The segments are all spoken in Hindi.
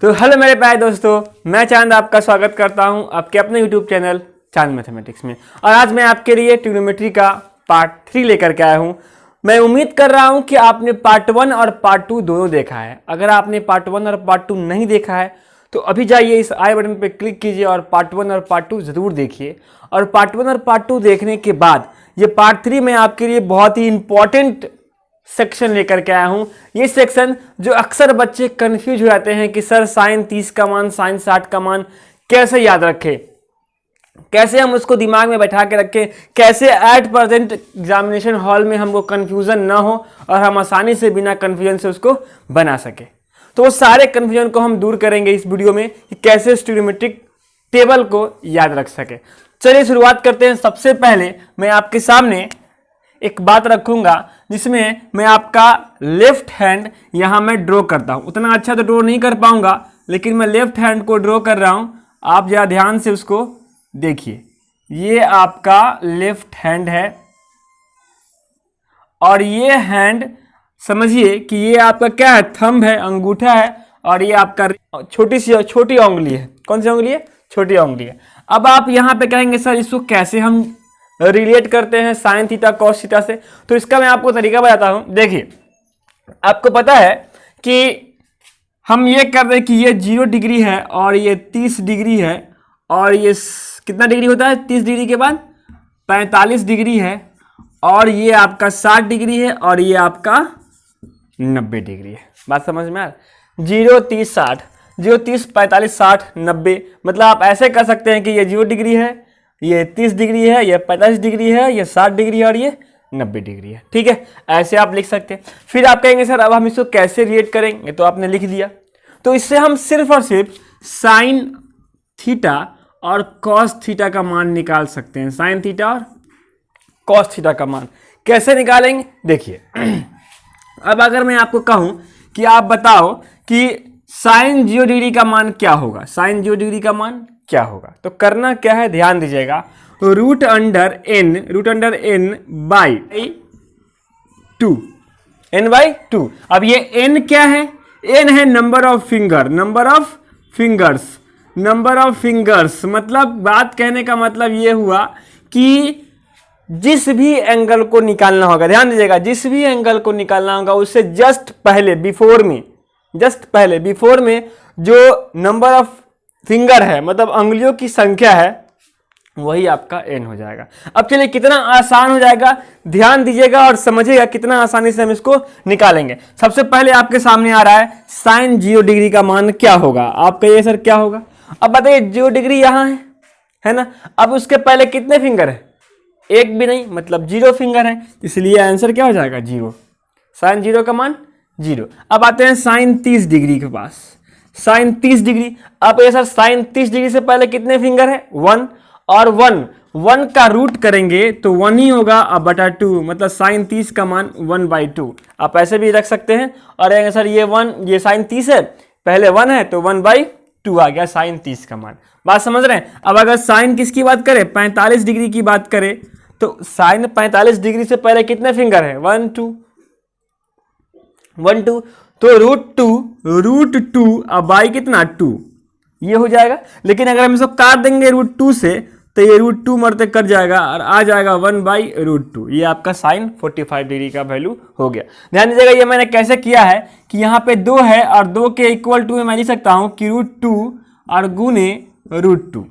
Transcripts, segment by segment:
तो हेलो मेरे प्यारे दोस्तों, मैं चांद आपका स्वागत करता हूं आपके अपने यूट्यूब चैनल चांद मैथमेटिक्स में। और आज मैं आपके लिए ट्रिग्नोमेट्री का पार्ट 3 लेकर के आया हूं। मैं उम्मीद कर रहा हूं कि आपने पार्ट 1 और पार्ट 2 दोनों देखा है। अगर आपने पार्ट 1 और पार्ट 2 नहीं देखा है तो अभी जाइए इस आई बटन पर क्लिक कीजिए और पार्ट 1 और पार्ट 2 जरूर देखिए। और पार्ट 1 और पार्ट 2 देखने के बाद ये पार्ट 3 में आपके लिए बहुत ही इंपॉर्टेंट सेक्शन लेकर के आया हूं। ये सेक्शन जो अक्सर बच्चे कंफ्यूज हो जाते हैं कि सर साइन 30 का मान, साइन 60 का मान कैसे याद रखें, कैसे हम उसको दिमाग में बैठा के रखें, कैसे एट प्रेजेंट एग्जामिनेशन हॉल में हमको कंफ्यूजन ना हो और हम आसानी से बिना कंफ्यूजन से उसको बना सके। तो वो सारे कंफ्यूजन को हम दूर करेंगे इस वीडियो में कि कैसे ट्रिग्नोमेट्रिक टेबल को याद रख सके। चलिए शुरुआत करते हैं। सबसे पहले मैं आपके सामने एक बात रखूंगा जिसमें मैं आपका लेफ्ट हैंड यहां मैं ड्रॉ करता हूं। उतना अच्छा तो ड्रॉ नहीं कर पाऊंगा, लेकिन मैं लेफ्ट हैंड को ड्रॉ कर रहा हूं। आप जरा ध्यान से उसको देखिए। ये आपका लेफ्ट हैंड है और ये हैंड समझिए कि ये आपका क्या है, थंब है, अंगूठा है, और ये आपका छोटी उंगली है। कौन सी उंगली है? छोटी उंगली है। अब आप यहां पे कहेंगे सर इसको कैसे हम रिलेट करते हैं साइन थीटा कॉस थीटा से। तो इसका मैं आपको तरीका बताता हूं। देखिए, आपको पता है कि हम ये कर रहे हैं कि ये 0 डिग्री है और ये 30 डिग्री है, और ये कितना डिग्री होता है 30 डिग्री के बाद? 45 डिग्री है, और ये आपका 60 डिग्री है, और ये आपका 90 डिग्री है। बात समझ में आ रहा? 0 30 60, 0 30 45 60 90। मतलब आप ऐसे कर सकते हैं कि ये 0 डिग्री है, ये 30 डिग्री है, ये 45 डिग्री है, ये 60 डिग्री है, और ये 90 डिग्री है। ठीक है, ऐसे आप लिख सकते हैं। फिर आप कहेंगे सर अब हम इसको कैसे रिलेट करेंगे? तो आपने लिख दिया। तो इससे हम सिर्फ और सिर्फ साइन थीटा और कॉस थीटा का मान निकाल सकते हैं। साइन थीटा और कॉस थीटा का मान कैसे निकालेंगे? देखिए, अब अगर मैं आपको कहूं कि आप बताओ कि साइन 0 डिग्री का मान क्या होगा, साइन 0 डिग्री का मान क्या होगा, तो करना क्या है, ध्यान दीजिएगा। Root under N by 2, N by 2। अब ये एन क्या है? एन है नंबर ऑफ फिंगर्स। मतलब बात कहने का मतलब ये हुआ कि जिस भी एंगल को निकालना होगा, ध्यान दीजिएगा, जिस भी एंगल को निकालना होगा उससे जस्ट पहले बिफोर में जो नंबर ऑफ फिंगर है, मतलब अंगुलियों की संख्या है, वही आपका एन हो जाएगा। अब चलिए कितना आसान हो जाएगा, ध्यान दीजिएगा और समझिएगा कितना आसानी से हम इसको निकालेंगे। सबसे पहले आपके सामने आ रहा है साइन 0 डिग्री का मान क्या होगा। आप कहिए सर क्या होगा? अब बताइए 0 डिग्री यहां है ना। अब उसके पहले कितने फिंगर है? एक भी नहीं, मतलब 0 फिंगर है, इसलिए आंसर क्या हो जाएगा? 0। साइन 0 का मान 0। अब आते हैं साइन 30 डिग्री के पास। साइन 30 डिग्री, अब ये सर साइन 30 डिग्री से पहले कितने फिंगर है? 1, और 1 का रूट करेंगे तो 1 ही होगा, अब बटा 2, मतलब साइन 30 का मान 1/2। आप ऐसे भी रख सकते हैं। और सर ये साइन 30 है, पहले 1 है तो 1/2 आ गया साइन 30 का मान। बात समझ रहे हैं? अब अगर साइन किसकी बात करें, 45 डिग्री की बात करें, तो साइन 45 डिग्री से पहले कितने फिंगर है? 1 2, तो रूट टू अब बाई कितना? 2, ये हो जाएगा। लेकिन अगर हम इसको काट देंगे रूट 2 से तो ये रूट 2 मरते कट जाएगा और आ जाएगा 1/√2। ये आपका साइन 45 डिग्री का वैल्यू हो गया। ध्यान दीजिएगा, ये मैंने कैसे किया है कि यहाँ पे 2 है और 2 के इक्वल टू में मैं लिख सकता हूँ कि √2 और गुने √2,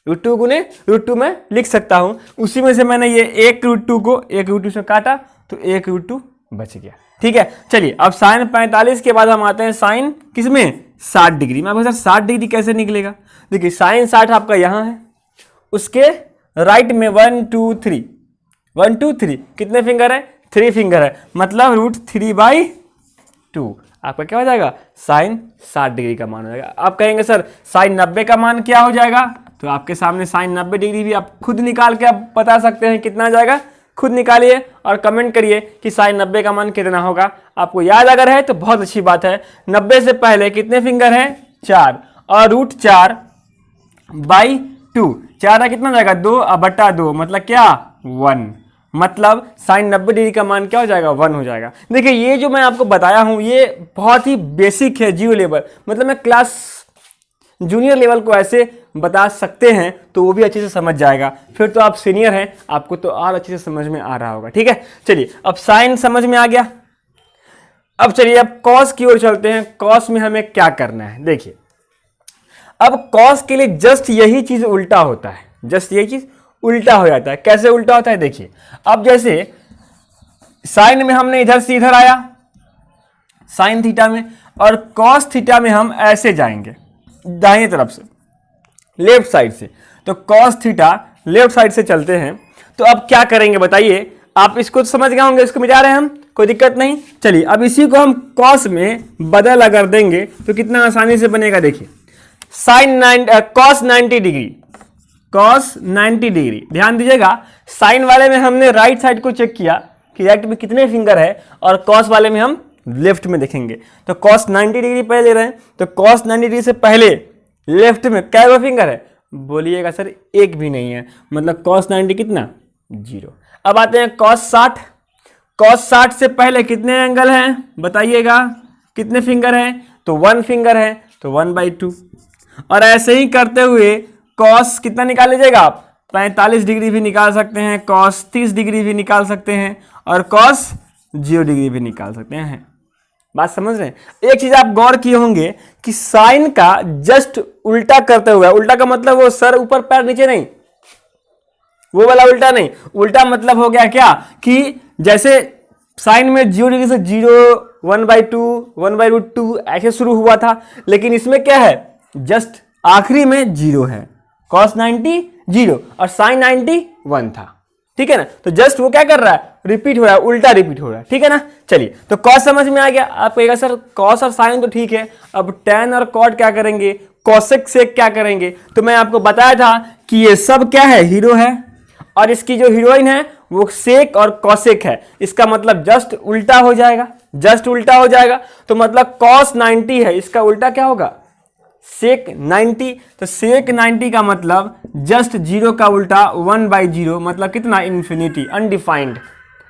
√2 गुने √2 में लिख सकता हूँ। उसी में से मैंने ये एक √2 से काटा तो एक √2 बच गया। ठीक है, चलिए अब साइन 45 के बाद हम आते हैं साइन किसमें? 60 डिग्री में। अब सर 60 डिग्री कैसे निकलेगा? देखिए साइन 60 आपका यहाँ है, उसके राइट में 1 2 3 कितने फिंगर है? 3 फिंगर है, मतलब √3/2 आपका क्या हो जाएगा? साइन 60 डिग्री का मान हो जाएगा। आप कहेंगे सर साइन 90 का मान क्या हो जाएगा? तो आपके सामने साइन 90 डिग्री भी आप खुद निकाल के आप बता सकते हैं कितना जाएगा। खुद निकालिए और कमेंट करिए कि साइन 90 का मान कितना होगा। आपको याद अगर है तो बहुत अच्छी बात है। 90 से पहले कितने फिंगर हैं? 4, और √4/2, 4 है कितना जाएगा? 2 बटा 2, मतलब क्या? 1, मतलब साइन 90 डिग्री का मान क्या हो जाएगा, 1 हो जाएगा। देखिए ये जो मैं आपको बताया हूं ये बहुत ही बेसिक है, जीरो लेवल, मतलब मैं क्लास जूनियर लेवल को ऐसे बता सकते हैं तो वो भी अच्छे से समझ जाएगा। फिर तो आप सीनियर हैं, आपको तो और अच्छे से समझ में आ रहा होगा। ठीक है, चलिए अब साइन समझ में आ गया। अब चलिए अब कॉस की ओर चलते हैं। कॉस में हमें क्या करना है, देखिए अब कॉस के लिए जस्ट यही चीज उल्टा होता है, जस्ट यही चीज उल्टा हो जाता है। कैसे उल्टा होता है, देखिए अब जैसे साइन में हमने इधर से इधर आया साइन थीटा में, और कॉस थीटा में हम ऐसे जाएंगे दाहिने तरफ से, लेफ्ट साइड से। तो कॉस थीटा लेफ्ट साइड से चलते हैं, तो अब क्या करेंगे बताइए, आप इसको तो समझ गए होंगे, इसको मिटा रहे हैं हम, कोई दिक्कत नहीं। चलिए अब इसी को हम कॉस में बदल अगर देंगे तो कितना आसानी से बनेगा, देखिए sine cos 90 degree, cos 90 degree. ध्यान दीजिएगा साइन वाले में हमने राइट साइड को चेक किया कि राइट में कितने फिंगर है, और कॉस वाले में हम लेफ्ट में देखेंगे। तो कॉस 90 डिग्री पहले ले रहे हैं, तो कॉस 90 डिग्री से पहले लेफ्ट में क्या फिंगर है, बोलिएगा सर एक भी नहीं है, मतलब कॉस 90 कितना, 0। अब आते हैं कॉस 60। कॉस 60 से पहले कितने एंगल हैं बताइएगा, कितने फिंगर हैं, तो 1 फिंगर है, तो 1/2। और ऐसे ही करते हुए कॉस कितना निकाल लीजिएगा आप, 45 डिग्री भी निकाल सकते हैं, कॉस 30 डिग्री भी निकाल सकते हैं, और कॉस 0 डिग्री भी निकाल सकते हैं। बात समझ रहे हैं। एक चीज आप गौर किए होंगे कि साइन का जस्ट उल्टा करते हुए, उल्टा का मतलब वो सर ऊपर पैर नीचे नहीं, वो वाला उल्टा नहीं, उल्टा मतलब हो गया क्या कि जैसे साइन में 0 डिग्री से 0, 1/2, 1/2 ऐसे शुरू हुआ था, लेकिन इसमें क्या है, जस्ट आखिरी में 0 है। कॉस 90 0 और साइन 90 1 था, ठीक है ना। तो जस्ट वो क्या कर रहा है, रिपीट हो रहा है, उल्टा रिपीट हो रहा है, ठीक है ना। चलिए तो कॉस समझ में आ गया। आप कहेगा सर कॉस और साइन तो ठीक है, अब टैन और कॉट क्या करेंगे, कॉसेक सेक क्या करेंगे। तो मैं आपको बताया था कि ये सब क्या है, हीरो है, और इसकी जो हीरोइन है वो सेक और कॉसेक है। इसका मतलब जस्ट उल्टा हो जाएगा, जस्ट उल्टा हो जाएगा। तो मतलब कॉस 90 है, इसका उल्टा क्या होगा, सेक 90। तो सेक 90 का मतलब जस्ट 0 का उल्टा 1/0, मतलब कितना, इन्फिनिटी, अनडिफाइंड,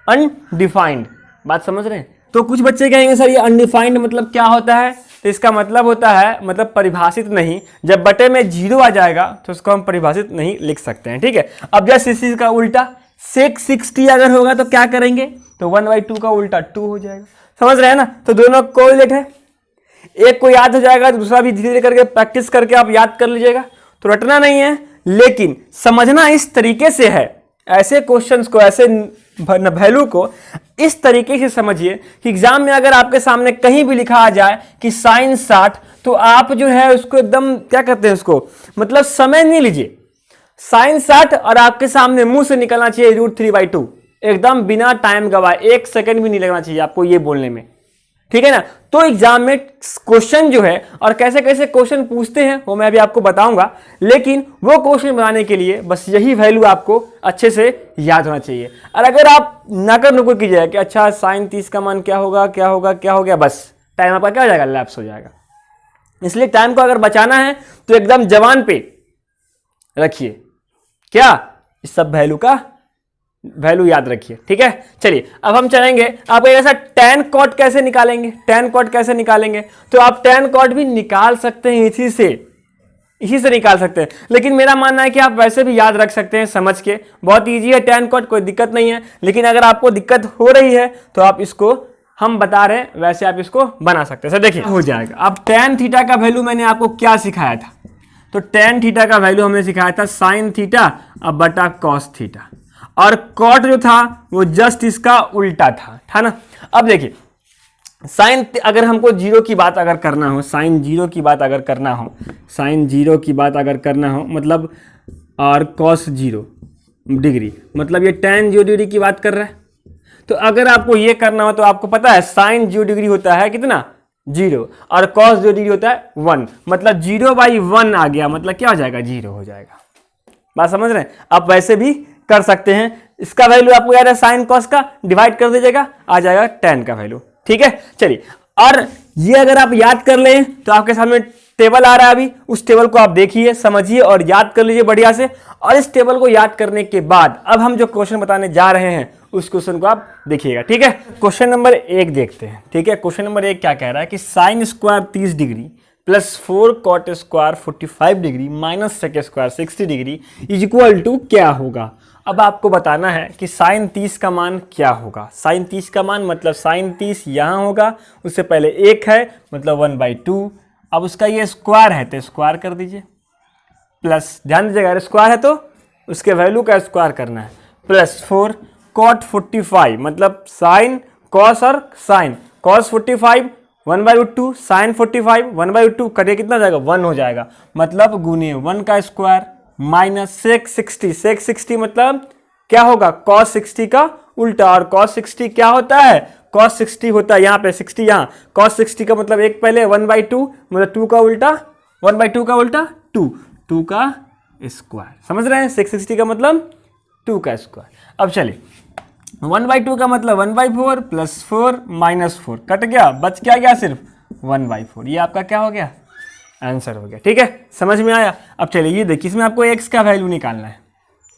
अनडिफाइंड। बात समझ रहे हैं। तो कुछ बच्चे कहेंगे सर ये अनडिफाइंड मतलब क्या होता है, तो इसका मतलब होता है, मतलब परिभाषित नहीं। जब बटे में 0 आ जाएगा तो उसको हम परिभाषित नहीं लिख सकते हैं, ठीक है। अब जस्ट इसी का उल्टा सेक 60 अगर होगा तो क्या करेंगे, तो 1/2 का उल्टा 2 हो जाएगा। समझ रहे हैं ना। तो दोनों कोरिलेट है, एक को याद हो जाएगा तो दूसरा भी धीरे धीरे करके प्रैक्टिस करके आप याद कर लीजिएगा। तो रटना नहीं है, लेकिन समझना इस तरीके से है। ऐसे क्वेश्चंस को, ऐसे वैल्यू को इस तरीके से समझिए कि एग्जाम में अगर आपके सामने कहीं भी लिखा आ जाए कि साइन 60, तो आप जो है उसको एकदम क्या कहते हैं, उसको मतलब समय नहीं लीजिए। साइन 60 और आपके सामने मुंह से निकलना चाहिए √3/2, एकदम बिना टाइम गवाए, 1 सेकंड भी नहीं लगना चाहिए आपको ये बोलने में, ठीक है ना। तो एग्जाम में क्वेश्चन जो है और कैसे कैसे क्वेश्चन पूछते हैं वो मैं अभी आपको बताऊंगा, लेकिन वो क्वेश्चन बनाने के लिए बस यही वैल्यू आपको अच्छे से याद होना चाहिए। और अगर आप नकर नुकुर कीजिएगा कि अच्छा साइन 30 का मान क्या होगा, क्या होगा, क्या हो गया, बस टाइम आपका क्या हो जाएगा, लैप्स हो जाएगा। इसलिए टाइम को अगर बचाना है तो एकदम जवान पे रखिए, क्या इस सब वैल्यू का वैल्यू याद रखिए, ठीक है। चलिए अब हम चलेंगे, आप ऐसा टैन कॉट कैसे निकालेंगे, टैन कॉट कैसे निकालेंगे, तो आप टैन कॉट भी निकाल सकते हैं इसी से निकाल सकते हैं। लेकिन मेरा मानना है कि आप वैसे भी याद रख सकते हैं समझ के, बहुत ईजी है टैन कॉट, कोई दिक्कत नहीं है। लेकिन अगर आपको दिक्कत हो रही है तो आप इसको, हम बता रहे हैं वैसे आप इसको बना सकते हैं। सर देखिए हो जाएगा। अब टैन थीटा का वैल्यू मैंने आपको क्या सिखाया था, तो टैन थीटा का वैल्यू हमने सिखाया था साइन थीटा अब बटा कॉस थीटा, और कॉट जो था वो जस्ट इसका उल्टा था ना। अब देखिए साइन, अगर हमको 0 की बात अगर करना हो, साइन 0 की बात अगर करना हो, साइन 0 की बात अगर करना हो मतलब, और कॉस 0 डिग्री, मतलब ये टैन 0 डिग्री की बात कर रहा है। तो अगर आपको ये करना हो तो आपको पता है साइन 0 डिग्री होता है कितना, 0, और कॉस 0 डिग्री होता है 1, मतलब 0/1 आ गया, मतलब क्या हो जाएगा, 0 हो जाएगा। बात समझ रहे हैं। आप वैसे भी कर सकते हैं। इसका वैल्यू आपको याद है साइन कॉस का, डिवाइड कर दीजिएगा, आ जाएगा टैन का वैल्यू, ठीक है। चलिए, और ये अगर आप याद कर लें तो आपके सामने टेबल आ रहा है अभी, उस टेबल को आप देखिए, समझिए और याद कर लीजिए बढ़िया से। और इस टेबल को याद करने के बाद अब हम जो क्वेश्चन बताने जा रहे हैं उस क्वेश्चन को आप देखिएगा, ठीक है। क्वेश्चन नंबर 1 देखते हैं, ठीक है। क्वेश्चन नंबर 1 क्या कह रहा है कि sine square 30 degree plus 4 cot square 45 degree minus sec square 60 degree is equal to क्या होगा। अब आपको बताना है कि साइन 30 का मान क्या होगा। साइन 30 का मान मतलब साइन 30 यहाँ होगा, उससे पहले 1 है मतलब 1/2। अब उसका ये स्क्वायर है तो स्क्वायर कर दीजिए, प्लस ध्यान दीजिएगा अगर स्क्वायर है तो उसके वैल्यू का स्क्वायर करना है, प्लस 4 कॉट 45 मतलब साइन कॉस और साइन, कॉस 45 1/2 साइन 45 1/2 करिए कितना जाएगा 1 हो जाएगा, मतलब गुने 1 का स्क्वायर माइनस सेक 60। सेक 60 मतलब क्या होगा कॉस 60 का उल्टा, और कॉस 60 क्या होता है कॉस 60 होता है यहाँ पे 60 यहाँ, कॉस 60 का मतलब एक पहले 1/2 मतलब 2 का उल्टा 1/2 का उल्टा 2 का स्क्वायर, समझ रहे हैं। 660 का मतलब 2 का स्क्वायर। अब चलिए 1/2 का मतलब 1/4 प्लस 4 माइनस 4 कट गया, बच क्या गया सिर्फ 1/4। ये आपका क्या हो गया आंसर हो गया, ठीक है, समझ में आया। अब चलिए ये देखिए इसमें आपको x का वैल्यू निकालना है,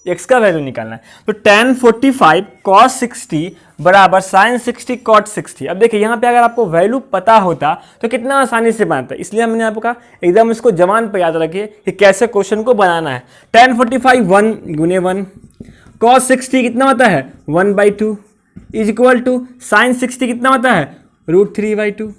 x का वैल्यू निकालना है। तो tan 45 cos 60 बराबर sin 60 cot 60। अब देखिए यहाँ पे अगर आपको वैल्यू पता होता तो कितना आसानी से बनता, इसलिए हमने आपको कहा एकदम इसको जबान पर याद रखिए कि कैसे क्वेश्चन को बनाना है। tan 45 1 गुने 1 cos 60 कितना होता है 1/2 इज इक्वल टू साइन 60 कितना होता है √3/2,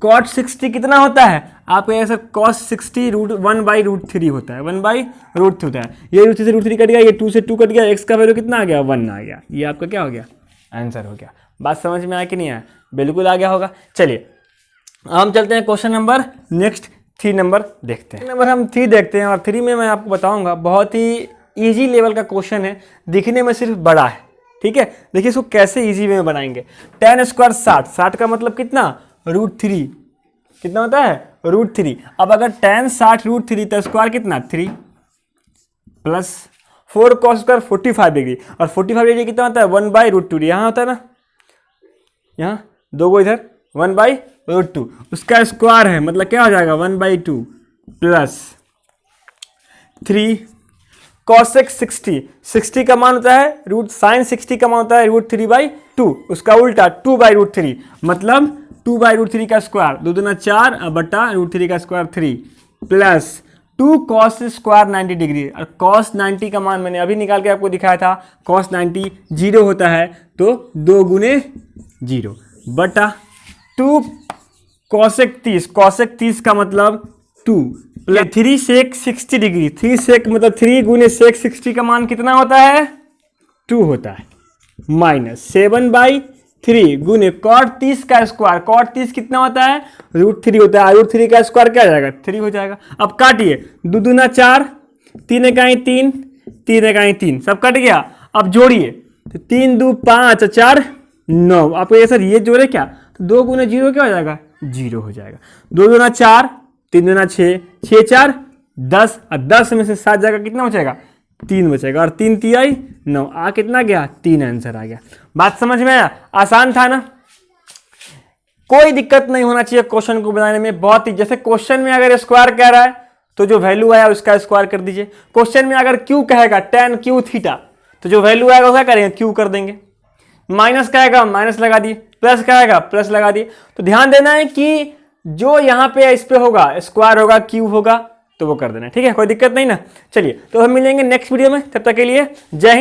cot 60 कितना होता है आप कहेंगे सर cos 60 1/√3 होता है, 1/√3 होता है। ये √3 से √3 कट गया, ये 2 से 2 कट गया, x का वैल्यू कितना आ गया 1 आ गया। ये आपका क्या हो गया आंसर हो गया। बात समझ में आया कि नहीं आया, बिल्कुल आ गया होगा। चलिए हम चलते हैं क्वेश्चन नंबर नेक्स्ट 3 नंबर देखते हैं। नंबर हम 3 देखते हैं और 3 में मैं आपको बताऊंगा बहुत ही ईजी लेवल का क्वेश्चन है, दिखने में सिर्फ बड़ा है, ठीक है। देखिए इसको कैसे ईजी वे में बनाएंगे। tan स्क्वायर 60 का मतलब कितना √3 कितना होता है √3। अब अगर tan 60 √3 तो स्क्वायर कितना 3 प्लस 4 cos स्क्वायर 45 डिग्री, और 45 डिग्री कितना होता है 1/√2, यहाँ होता है ना, यहाँ 2 को इधर 1/√2, उसका स्क्वायर है मतलब क्या हो जाएगा 1/2 प्लस 3 cosec 60 का मान होता है साइन 60 का मान होता है √3/2, उसका उल्टा 2/√3 मतलब 2/√3 का स्क्वायर 2 दूना 4 बटा √3 का square 3 plus 2 cos square 90 degree, और cos 90 का मान मैंने अभी निकाल के आपको दिखाया था, cos 90 0 होता है तो 2 गुने 0 बटा 2 cosec 30 का मतलब 2 प्लस 3 सेक 60 डिग्री, 3 सेक मतलब 3 गुने सेक 60 का मान कितना होता है 2 होता है, माइनस 7/3 गुने cot 30 का स्क्वायर, cot 30 कितना होता है √3 होता है, √3 का स्क्वायर क्या जाएगा 3 हो जाएगा। अब काटिए 2 दूना 4 3 इकाई 3 3 इकाई 3 सब कट गया। अब जोड़िए तो 3 2 5 4 9, आपको ये सर ये जोड़े क्या तो 2 गुने 0 क्या हो जाएगा 0 हो जाएगा। 2 दूना 4 3 दूना 6 6 4 10, और 10 में से 7 जाएगा कितना बचेगा 3 बचेगा, और 3 3 9 आ कितना गया 3 आंसर आ गया। बात समझ में आया, आसान था ना, कोई दिक्कत नहीं होना चाहिए क्वेश्चन को बनाने में। बहुत ही जैसे क्वेश्चन में अगर स्क्वायर कह रहा है तो जो वैल्यू आया उसका स्क्वायर कर दीजिए। क्वेश्चन में अगर क्यू कहेगा tan क्यू थीटा तो जो वैल्यू आएगा उसका करेंगे क्यू कर देंगे, माइनस कहेगा माइनस लगा दिए, प्लस कहेगा प्लस लगा दिए। तो ध्यान देना है कि जो यहाँ पे इस पे होगा स्क्वायर होगा क्यू होगा तो वो कर देना, ठीक है, कोई दिक्कत नहीं ना। चलिए तो हम मिलेंगे नेक्स्ट वीडियो में, तब तक के लिए जय हिंद।